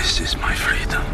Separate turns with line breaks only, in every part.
This is my freedom.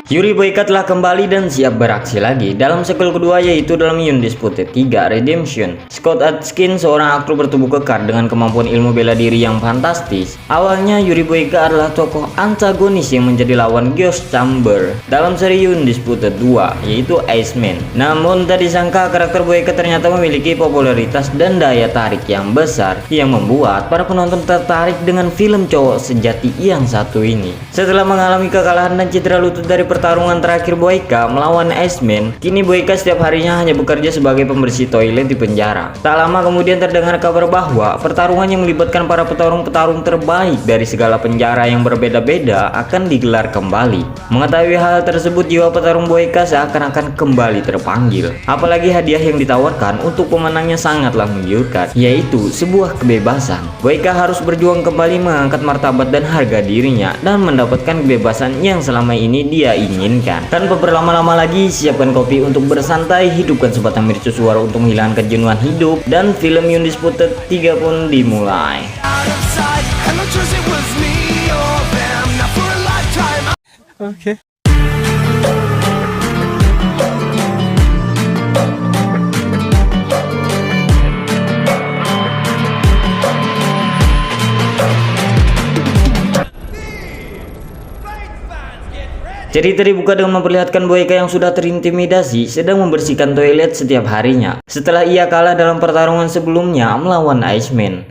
Yuri Boyka telah kembali dan siap beraksi lagi dalam sequel kedua, yaitu dalam Undisputed 3 Redemption. Scott Adkins, seorang aktor bertubuh kekar dengan kemampuan ilmu bela diri yang fantastis. Awalnya Yuri Boyka adalah tokoh antagonis yang menjadi lawan Ghost Chamber dalam seri Undisputed 2, yaitu Iceman. Namun tak disangka karakter Boyka ternyata memiliki popularitas dan daya tarik yang besar yang membuat para penonton tertarik dengan film cowok sejati yang satu ini. Setelah mengalami kekalahan dan cedera lutut dari pertarungan terakhir Boyka melawan Iceman, kini Boyka setiap harinya hanya bekerja sebagai pembersih toilet di penjara. Tak lama kemudian terdengar kabar bahwa pertarungan yang melibatkan para petarung-petarung terbaik dari segala penjara yang berbeda-beda akan digelar kembali. Mengetahui hal tersebut, jiwa petarung Boyka seakan-akan kembali terpanggil. Apalagi hadiah yang ditawarkan untuk pemenangnya sangatlah menggiurkan, yaitu sebuah kebebasan. Boyka harus berjuang kembali mengangkat martabat dan harga dirinya dan mendapatkan kebebasan yang selama ini dia inginkan. Tanpa berlama-lama lagi, siapkan kopi untuk bersantai, hidupkan sebatang mercusuar untuk menghilangkan kejenuhan hidup, dan film Undisputed 3 pun dimulai.
Okay.
Cerita dibuka dengan memperlihatkan Boyka yang sudah terintimidasi sedang membersihkan toilet setiap harinya setelah ia kalah dalam pertarungan sebelumnya melawan Iceman.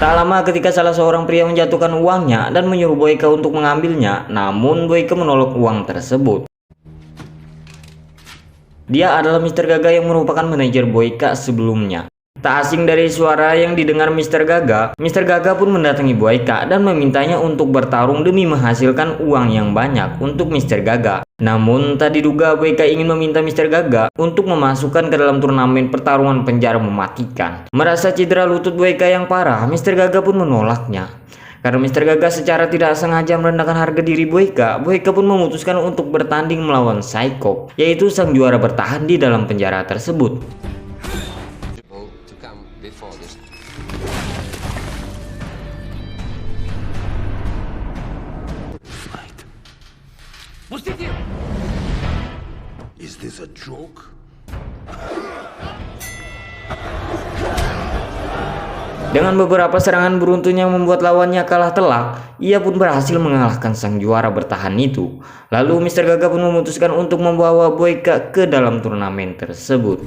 Tak lama ketika salah seorang pria menjatuhkan uangnya dan menyuruh Boyka untuk mengambilnya, namun Boyka menolak uang tersebut. Dia adalah Mr. Gaga yang merupakan manajer Boyka sebelumnya. Tak asing dari suara yang didengar Mr. Gaga pun mendatangi Boyka dan memintanya untuk bertarung demi menghasilkan uang yang banyak untuk Mr. Gaga. Namun tak diduga Boyka ingin meminta Mr. Gaga untuk memasukkan ke dalam turnamen pertarungan penjara mematikan. Merasa cedera lutut Boyka yang parah, Mr. Gaga pun menolaknya. Karena Mr. Gaga secara tidak sengaja merendahkan harga diri Boyka, Boyka pun memutuskan untuk bertanding melawan Psycho, yaitu sang juara bertahan di dalam penjara tersebut.
Is this a joke?
Dengan beberapa serangan beruntun yang membuat lawannya kalah telak, ia pun berhasil mengalahkan sang juara bertahan itu. Lalu Mr. Gaga pun memutuskan untuk membawa Boyka ke dalam turnamen tersebut.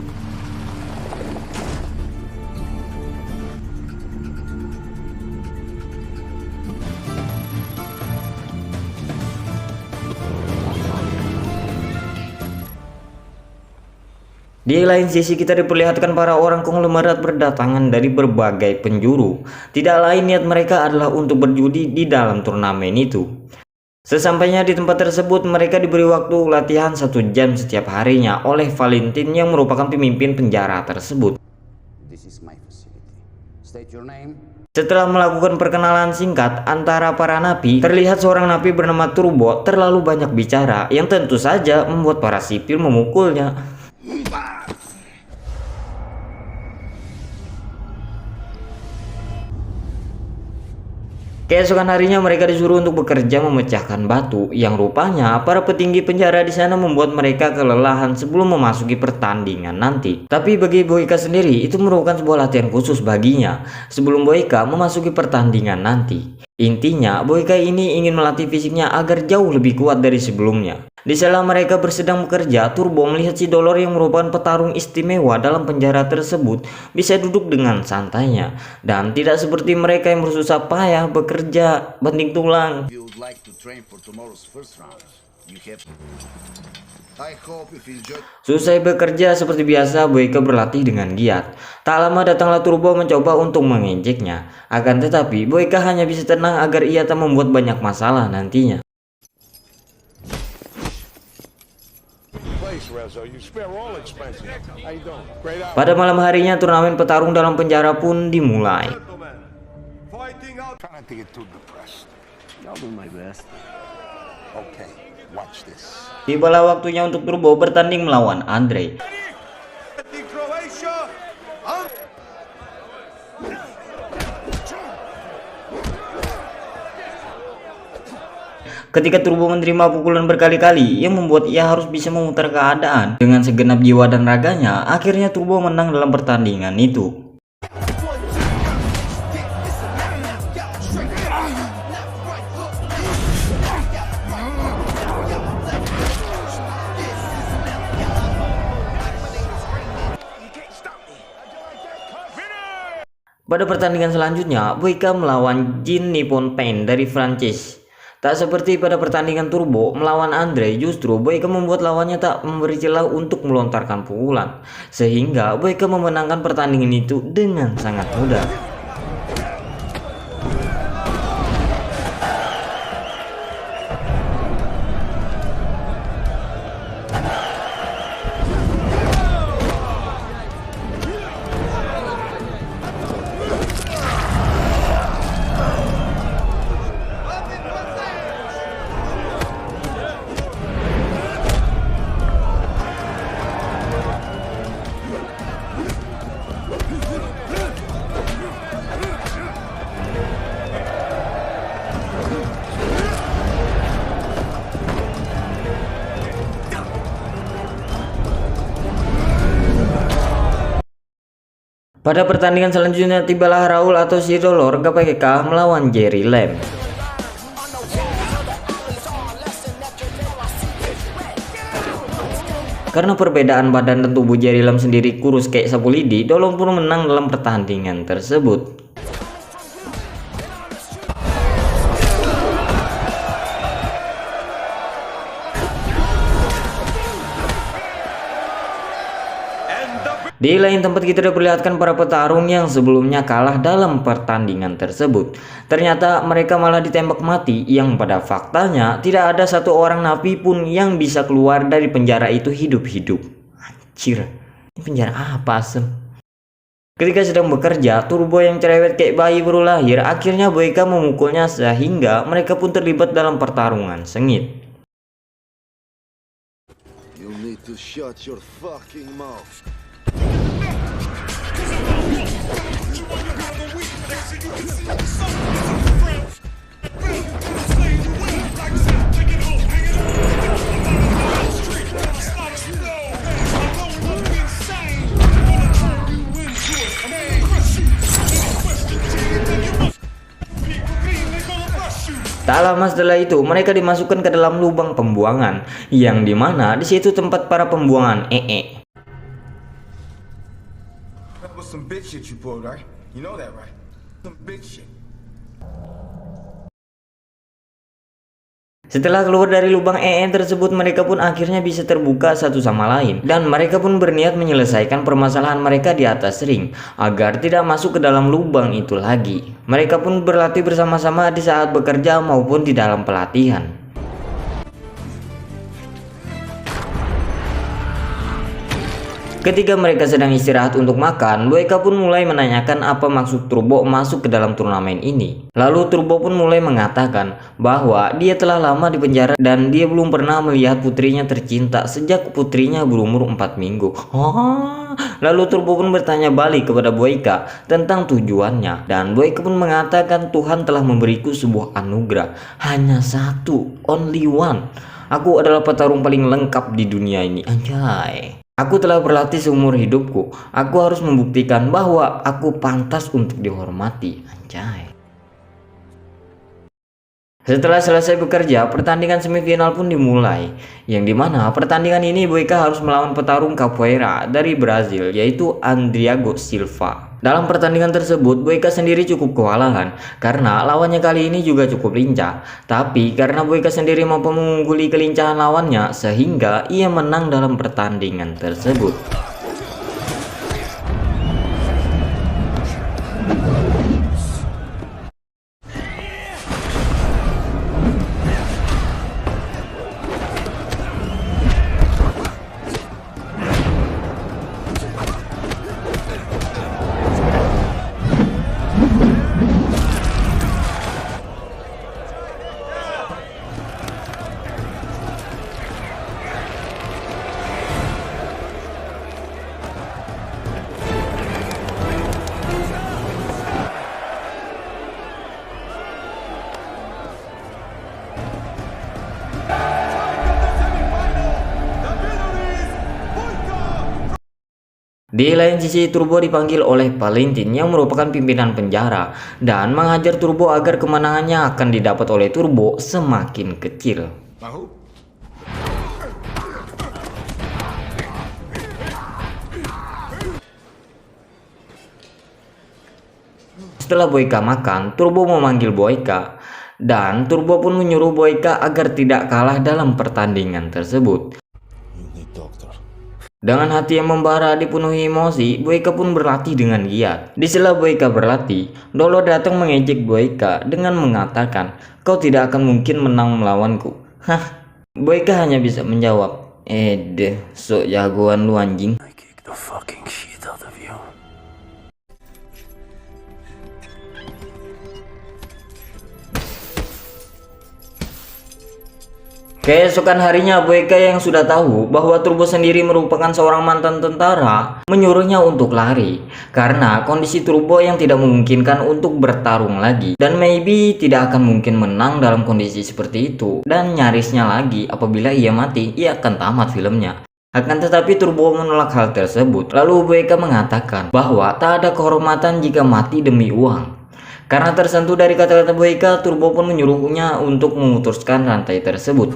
Di lain sisi kita diperlihatkan para orang konglomerat berdatangan dari berbagai penjuru. Tidak lain niat mereka adalah untuk berjudi di dalam turnamen itu. Sesampainya di tempat tersebut, mereka diberi waktu latihan 1 jam setiap harinya oleh Valentin yang merupakan pemimpin penjara tersebut. Setelah melakukan perkenalan singkat antara para napi, terlihat seorang napi bernama Turbo terlalu banyak bicara yang tentu saja membuat para sipil memukulnya. Keesokan harinya mereka disuruh untuk bekerja memecahkan batu yang rupanya para petinggi penjara di sana membuat mereka kelelahan sebelum memasuki pertandingan nanti. Tapi bagi Boyka sendiri itu merupakan sebuah latihan khusus baginya sebelum Boyka memasuki pertandingan nanti. Intinya Boyka ini ingin melatih fisiknya agar jauh lebih kuat dari sebelumnya. Di sela mereka bersedang bekerja, Turbo melihat si Dolor yang merupakan petarung istimewa dalam penjara tersebut bisa duduk dengan santainya dan tidak seperti mereka yang bersusah payah bekerja banting tulang. Selesai bekerja seperti biasa, Boyka berlatih dengan giat. Tak lama datanglah Turbo mencoba untuk menginjeknya. Akan tetapi Boyka hanya bisa tenang agar ia tak membuat banyak masalah nantinya. Pada malam harinya turnamen petarung dalam penjara pun dimulai.
I'll do my best.
Okay, watch this.
Tibalah waktunya untuk Turbo bertanding melawan Andre. Ketika Turbo menerima pukulan berkali-kali yang membuat ia harus bisa memutar keadaan dengan segenap jiwa dan raganya, akhirnya Turbo menang dalam pertandingan itu. Pada pertandingan selanjutnya, Boyka melawan Jin Nippon Pain dari Prancis. Tak seperti pada pertandingan Turbo melawan Andre, justru Boyka membuat lawannya tak memberi celah untuk melontarkan pukulan, sehingga Boyka memenangkan pertandingan itu dengan sangat mudah. Pada pertandingan selanjutnya tibalah Raul atau si Dolor KPK melawan Jerry Lamb. Karena perbedaan badan dan tubuh Jerry Lamb sendiri kurus kayak sapu lidi, Dolor pun menang dalam pertandingan tersebut. Di lain tempat kita diperlihatkan para petarung yang sebelumnya kalah dalam pertandingan tersebut. Ternyata mereka malah ditembak mati, yang pada faktanya tidak ada satu orang napi pun yang bisa keluar dari penjara itu hidup-hidup. Anjir, ini penjara apa asem? Ketika sedang bekerja, Turbo yang cerewet kayak bayi baru lahir akhirnya Boyka memukulnya sehingga mereka pun terlibat dalam pertarungan sengit.
You need to shut your fucking mouth.
Tak lama setelah itu mereka dimasukkan ke dalam lubang pembuangan, yang dimana di situ tempat para pembuangan ee.
That was some big shit you pulled, right? You know that, right? Some big shit.
Setelah keluar dari lubang ee tersebut, mereka pun akhirnya bisa terbuka satu sama lain, dan mereka pun berniat menyelesaikan permasalahan mereka di atas ring agar tidak masuk ke dalam lubang itu lagi. Mereka pun berlatih bersama-sama di saat bekerja maupun di dalam pelatihan. Ketika mereka sedang istirahat untuk makan, Boyka pun mulai menanyakan apa maksud Turbo masuk ke dalam turnamen ini. Lalu Turbo pun mulai mengatakan bahwa dia telah lama di penjara dan dia belum pernah melihat putrinya tercinta sejak putrinya berumur 4 minggu. Lalu Turbo pun bertanya balik kepada Boyka tentang tujuannya, dan Boyka pun mengatakan Tuhan telah memberiku sebuah anugerah, hanya satu, only one. Aku adalah petarung paling lengkap di dunia ini, anjay. Aku telah berlatih seumur hidupku. Aku harus membuktikan bahwa aku pantas untuk dihormati, anjay. Setelah selesai bekerja, pertandingan semifinal pun dimulai, yang dimana pertandingan ini Boyka harus melawan petarung capoeira dari Brazil, yaitu Andriago Silva. Dalam pertandingan tersebut, Boyka sendiri cukup kewalahan karena lawannya kali ini juga cukup lincah. Tapi karena Boyka sendiri mampu mengungguli kelincahan lawannya, sehingga ia menang dalam pertandingan tersebut. Di lain sisi, Turbo dipanggil oleh Valentin yang merupakan pimpinan penjara dan menghajar Turbo agar kemenangannya akan didapat oleh Turbo semakin kecil. Setelah Boyka makan, Turbo memanggil Boyka dan Turbo pun menyuruh Boyka agar tidak kalah dalam pertandingan tersebut. Dengan hati yang membara dipenuhi emosi, Boyka pun berlatih dengan giat. Di sela Boyka berlatih, Dolor datang mengejek Boyka dengan mengatakan, "Kau tidak akan mungkin menang melawanku." Hah? Boyka hanya bisa menjawab, deh, sok jagoan lu anjing." Keesokan harinya, Boyka yang sudah tahu bahwa Turbo sendiri merupakan seorang mantan tentara menyuruhnya untuk lari karena kondisi Turbo yang tidak memungkinkan untuk bertarung lagi dan maybe tidak akan mungkin menang dalam kondisi seperti itu, dan nyarisnya lagi apabila ia mati ia akan tamat filmnya. Akan tetapi Turbo menolak hal tersebut. Lalu Boyka mengatakan bahwa tak ada kehormatan jika mati demi uang. Karena tersentuh dari kata-kata Boyka, Turbo pun menyuruhnya untuk memutuskan rantai tersebut.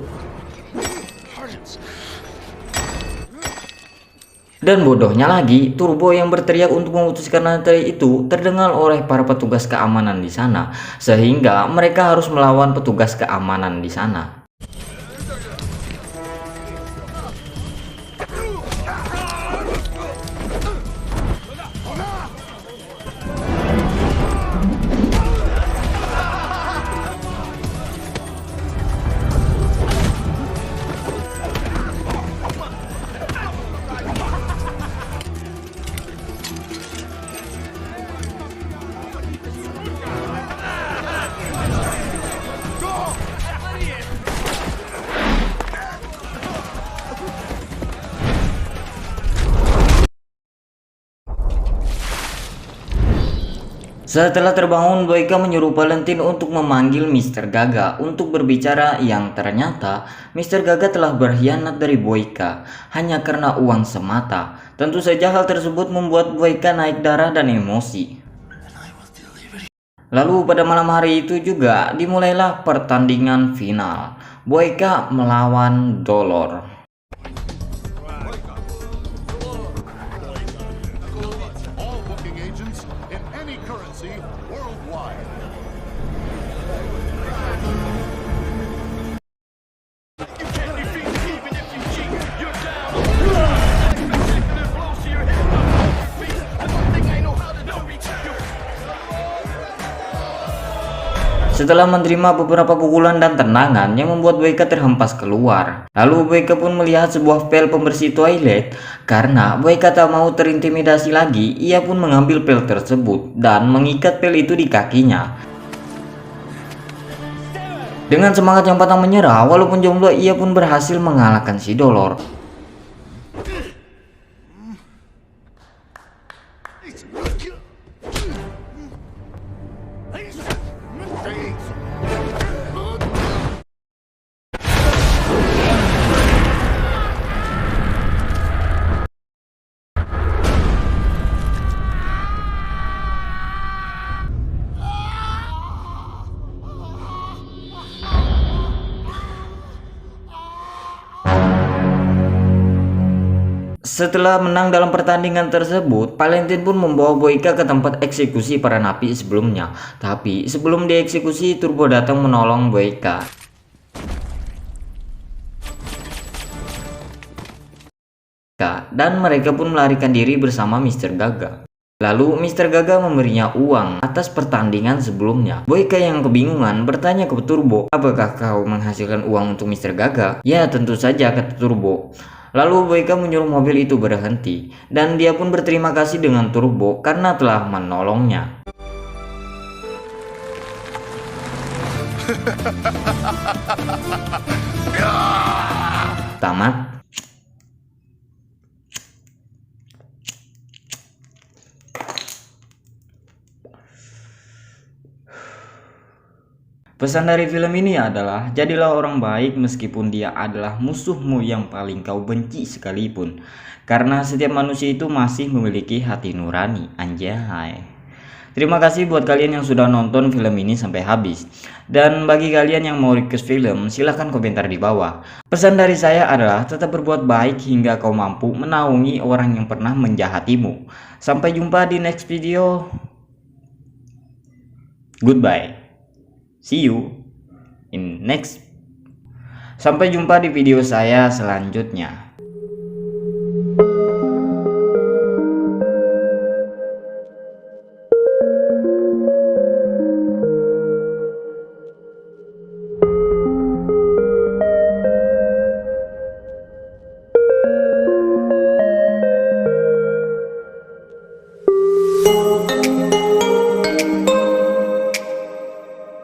Dan bodohnya lagi, Turbo yang berteriak untuk memutuskan rantai itu terdengar oleh para petugas keamanan di sana, sehingga mereka harus melawan petugas keamanan di sana. Setelah terbangun, Boyka menyuruh Valentin untuk memanggil Mr. Gaga untuk berbicara, yang ternyata Mr. Gaga telah berkhianat dari Boyka hanya karena uang semata. Tentu saja hal tersebut membuat Boyka naik darah dan emosi. Lalu pada malam hari itu juga dimulailah pertandingan final, Boyka melawan Dolor. Setelah menerima beberapa pukulan dan tendangan yang membuat Boyka terhempas keluar. Lalu Boyka pun melihat sebuah pel pembersih toilet. Karena Boyka tak mau terintimidasi lagi, ia pun mengambil pel tersebut dan mengikat pel itu di kakinya. Dengan semangat yang pantang menyerah, walaupun jomblo, ia pun berhasil mengalahkan si Dolor. Setelah menang dalam pertandingan tersebut, Valentin pun membawa Boyka ke tempat eksekusi para napi sebelumnya. Tapi sebelum dieksekusi, Turbo datang menolong Boyka. Dan mereka pun melarikan diri bersama Mr. Gaga. Lalu Mr. Gaga memberinya uang atas pertandingan sebelumnya. Boyka yang kebingungan bertanya ke Turbo, "Apakah kau menghasilkan uang untuk Mr. Gaga?" "Ya, tentu saja," kata Turbo. Lalu Boyka menyuruh mobil itu berhenti dan dia pun berterima kasih dengan Turbo karena telah menolongnya. Tamat. Pesan dari film ini adalah jadilah orang baik meskipun dia adalah musuhmu yang paling kau benci sekalipun. Karena setiap manusia itu masih memiliki hati nurani, anjay. Terima kasih buat kalian yang sudah nonton film ini sampai habis. Dan bagi kalian yang mau request film, silahkan komentar di bawah. Pesan dari saya adalah tetap berbuat baik hingga kau mampu menaungi orang yang pernah menjahatimu. Sampai jumpa di next video. Goodbye. See you in next. Sampai jumpa di video saya selanjutnya.